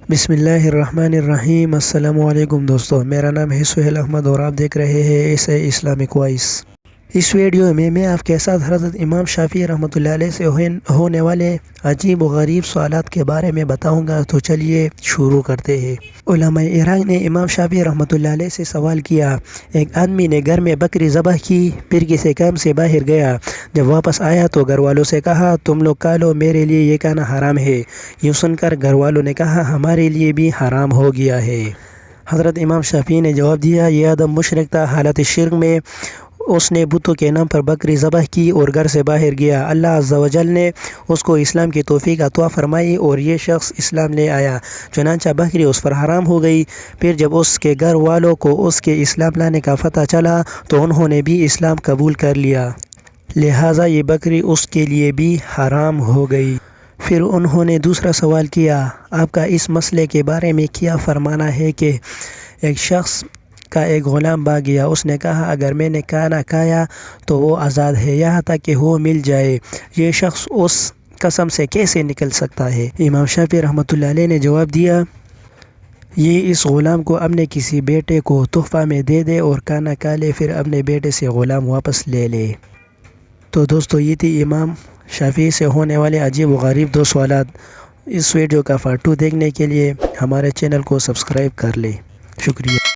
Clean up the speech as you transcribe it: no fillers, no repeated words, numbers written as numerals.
بسم اللہ الرحمن الرحیم۔ السلام علیکم دوستو، میرا نام ہے سہیل احمد اور آپ دیکھ رہے ہیں ایسے اسلامک وائس۔ اس ویڈیو میں آپ کے ساتھ حضرت امام شافعی رحمۃ اللہ علیہ سے ہونے والے عجیب و غریب سوالات کے بارے میں بتاؤں گا، تو چلیے شروع کرتے ہیں۔ علماء عراق نے امام شافعی رحمۃ اللہ علیہ سے سوال کیا، ایک آدمی نے گھر میں بکری ذبح کی، پھر کسی کام سے باہر گیا، جب واپس آیا تو گھر والوں سے کہا تم لوگ کھا لو، میرے لیے یہ کھانا حرام ہے۔ یوں سن کر گھر والوں نے کہا ہمارے لیے بھی حرام ہو گیا ہے۔ حضرت امام شافعی نے جواب دیا، یہ آدم مشرک تھا، حالت شرک میں اس نے بتوں کے نام پر بکری ذبح کی اور گھر سے باہر گیا۔ اللہ عز و جل نے اس کو اسلام کی توفیق عطا فرمائی اور یہ شخص اسلام لے آیا، چنانچہ بکری اس پر حرام ہو گئی۔ پھر جب اس کے گھر والوں کو اس کے اسلام لانے کا پتہ چلا تو انہوں نے بھی اسلام قبول کر لیا، لہٰذا یہ بکری اس کے لیے بھی حرام ہو گئی۔ پھر انہوں نے دوسرا سوال کیا، آپ کا اس مسئلے کے بارے میں کیا فرمانا ہے کہ ایک شخص کا ایک غلام بھاگ گیا، اس نے کہا اگر میں نے کھانا کھایا تو وہ آزاد ہے یہاں تک کہ وہ مل جائے، یہ شخص اس قسم سے کیسے نکل سکتا ہے؟ امام شافعی رحمۃ اللہ علیہ نے جواب دیا، یہ اس غلام کو اپنے کسی بیٹے کو تحفہ میں دے دے اور کھانا کھا لے، پھر اپنے بیٹے سے غلام واپس لے لے۔ تو دوستو، یہ تھی امام شافعی سے ہونے والے عجیب و غریب دو سوالات۔ اس ویڈیو کا پارٹ 2 دیکھنے کے لیے ہمارے چینل کو سبسکرائب کر لیں۔ شکریہ۔